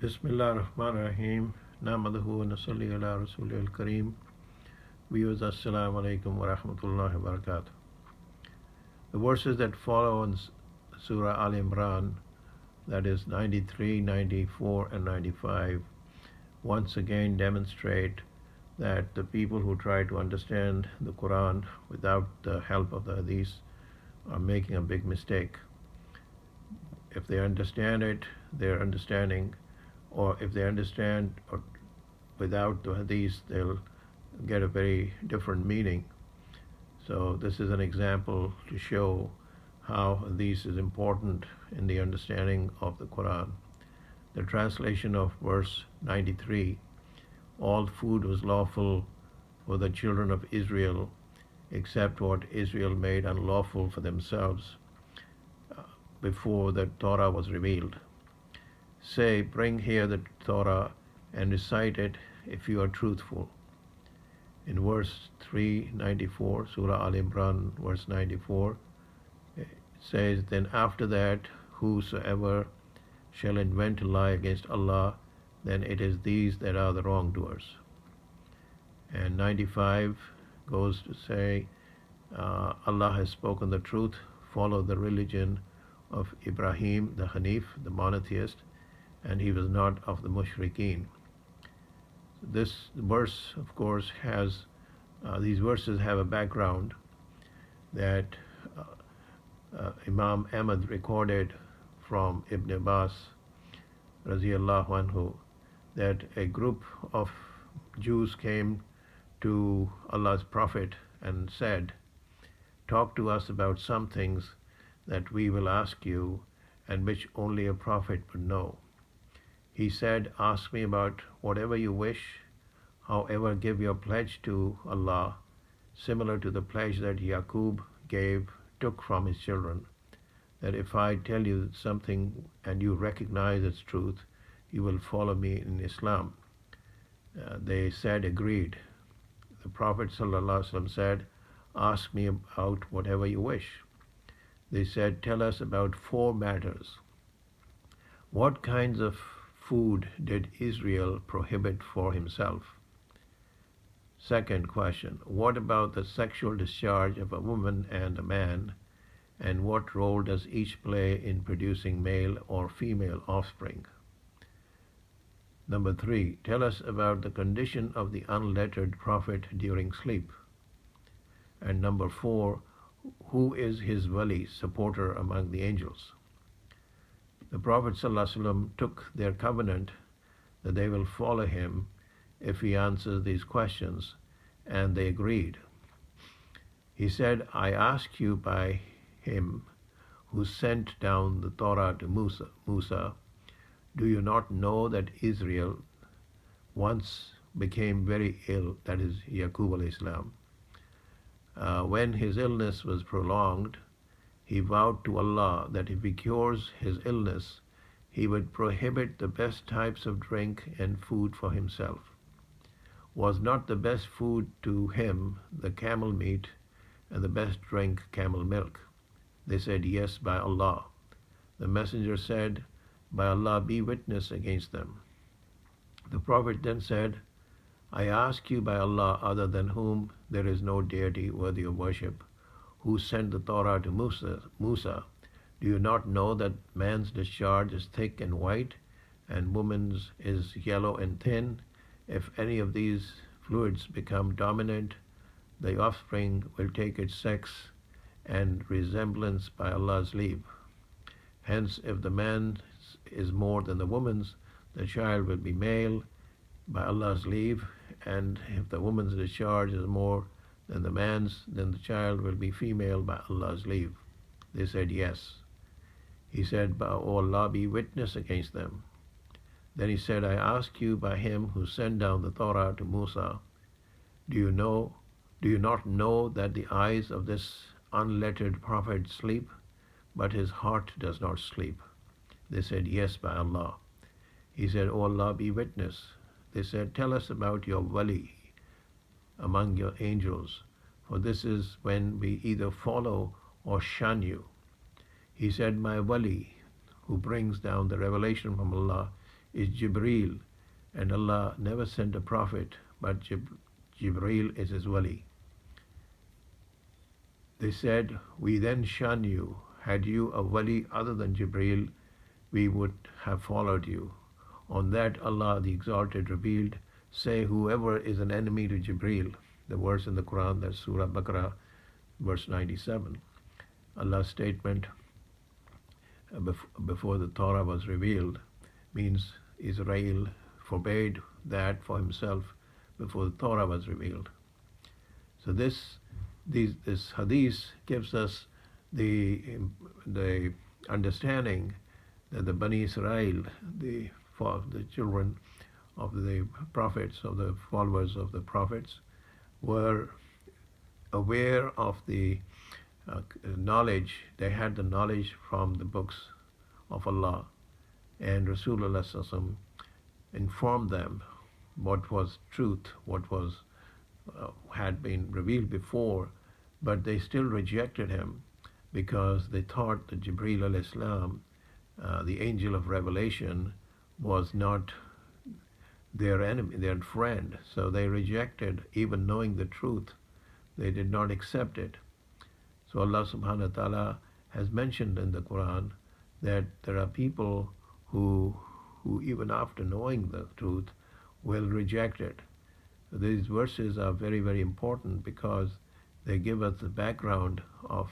Bismillah ar-Rahman ar-Rahim. Namaduhu wa nasalli ala Rasulil Kareem. Viewers, Assalamu alaikum wa rahmatullahi wa barakatuh. The verses that follow in Surah Al-Imran, that is 93, 94, and 95, once again demonstrate that the people who try to understand the Quran without the help of the Hadith are making a big mistake. If they understand it, they're understanding, or if they understand or without the Hadith, they'll get a very different meaning. So this is an example to show how this is important in the understanding of the Quran. The translation of verse 93, all food was lawful for the children of Israel except what Israel made unlawful for themselves before the Torah was revealed. Say, bring here the Torah and recite it if you are truthful. In verse 394, Surah Al-Imran, verse 94, it says, then after that, whosoever shall invent a lie against Allah, then it is these that are the wrongdoers. And 95 goes to say, Allah has spoken the truth, follow the religion of Ibrahim, the Hanif, the monotheist, and he was not of the mushrikeen. This verse, of course, has, these verses have a background that Imam Ahmad recorded from Ibn Abbas, Raziyallahu anhu, that a group of Jews came to Allah's Prophet and said, talk to us about some things that we will ask you and which only a prophet would know. He said, ask me about whatever you wish, however give your pledge to Allah, similar to the pledge that Yaqub took from his children, that if I tell you something and you recognize its truth, you will follow me in Islam. They said, agreed. The Prophet ﷺ said, ask me about whatever you wish. They said, tell us about 4 matters. What kinds of food did Israel prohibit for himself? Second question, what about the sexual discharge of a woman and a man, and what role does each play in producing male or female offspring? Number 3, tell us about the condition of the unlettered prophet during sleep. And number 4, who is his wali, supporter among the angels? The Prophet ﷺ took their covenant that they will follow him if he answers these questions, and they agreed. He said, I ask you by him who sent down the Torah to Musa, do you not know that Israel once became very ill, that is Yaqub alayhi salam. When his illness was prolonged, he vowed to Allah that if he cures his illness, he would prohibit the best types of drink and food for himself. Was not the best food to him the camel meat and the best drink camel milk? They said, yes, by Allah. The messenger said, by Allah, be witness against them. The Prophet then said, I ask you by Allah, other than whom there is no deity worthy of worship, who sent the Torah to Musa, do you not know that man's discharge is thick and white, and woman's is yellow and thin? If any of these fluids become dominant, the offspring will take its sex and resemblance by Allah's leave. Hence, if the man's is more than the woman's, the child will be male by Allah's leave, and if the woman's discharge is more than the man's, then the child will be female by Allah's leave. They said, yes. He said, by Allah, be witness against them. Then he said, I ask you by him who sent down the Torah to Musa, do you not know that the eyes of this unlettered prophet sleep, but his heart does not sleep? They said, yes, by Allah. He said, O Allah, be witness. They said, tell us about your wali among your angels, for this is when we either follow or shun you. He said, my wali, who brings down the revelation from Allah, is Jibreel, and Allah never sent a prophet, but Jibreel is his wali. They said, we then shun you. Had you a wali other than Jibreel, we would have followed you. On that Allah the Exalted revealed, say whoever is an enemy to Jibreel, the verse in the Quran, that's Surah Baqarah, verse 97. Allah's statement before the Torah was revealed means Israel forbade that for himself before the Torah was revealed. So this hadith gives us the understanding that the Bani Israel, the children of the prophets, of the followers of the prophets, were aware of the knowledge. They had the knowledge from the books of Allah, and Rasulullah SAW informed them what was truth, what was had been revealed before, but they still rejected him because they thought that Jibreel alayhi salam, the angel of revelation, was not their enemy, their friend. So they rejected, even knowing the truth, they did not accept it. So Allah subhanahu wa ta'ala has mentioned in the Quran that there are people who even after knowing the truth will reject it. These verses are very, very important because they give us the background of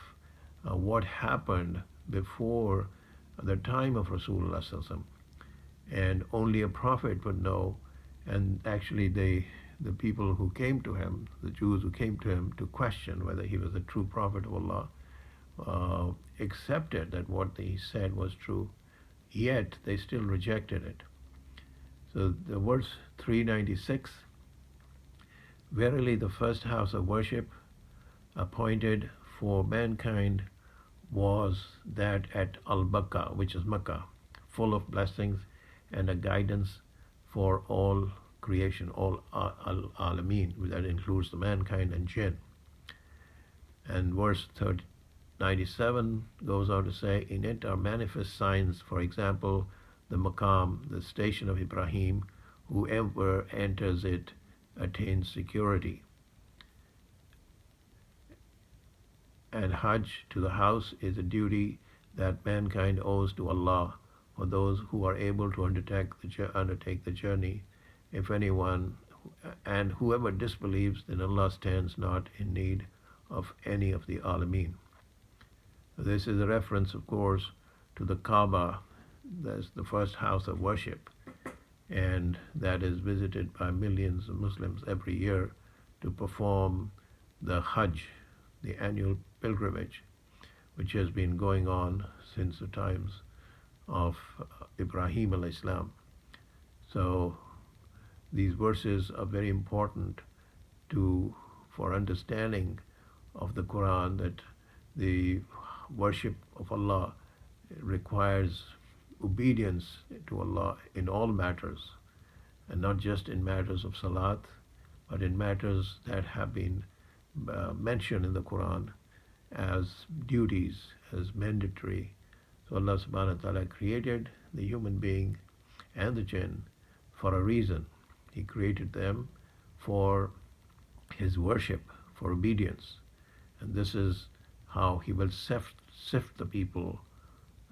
what happened before the time of Rasulullah SAW. And only a prophet would know, and actually the people who came to him, the Jews who came to him to question whether he was a true prophet of Allah, accepted that what he said was true, yet they still rejected it. So the verse 396, verily the first house of worship appointed for mankind was that at Al-Baqqa, which is Makkah, full of blessings and a guidance for all creation, all Al-Alameen, that includes the mankind and jinn. And verse 97 goes on to say, in it are manifest signs, for example, the Maqam, the station of Ibrahim, whoever enters it attains security. And Hajj to the house is a duty that mankind owes to Allah for those who are able to undertake the journey. If anyone, and whoever disbelieves, then Allah stands not in need of any of the Alameen. This is a reference, of course, to the Kaaba. That's the first house of worship, and that is visited by millions of Muslims every year to perform the Hajj, the annual pilgrimage, which has been going on since the times of Ibrahim alayhi salam. So these verses are very important for understanding of the Quran, that the worship of Allah requires obedience to Allah in all matters, and not just in matters of salat, but in matters that have been mentioned in the Quran as duties, as mandatory. So Allah subhanahu wa ta'ala created the human being and the jinn for a reason. He created them for his worship, for obedience. And this is how he will sift the people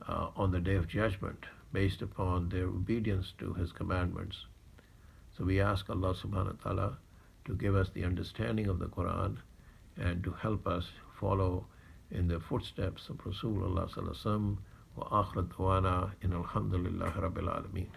on the day of judgment based upon their obedience to his commandments. So we ask Allah subhanahu wa ta'ala to give us the understanding of the Quran and to help us follow in the footsteps of Rasulullah sallallahu alaihi wasallam. Wa akhir dawana in alhamdulillahi rabbil alameen.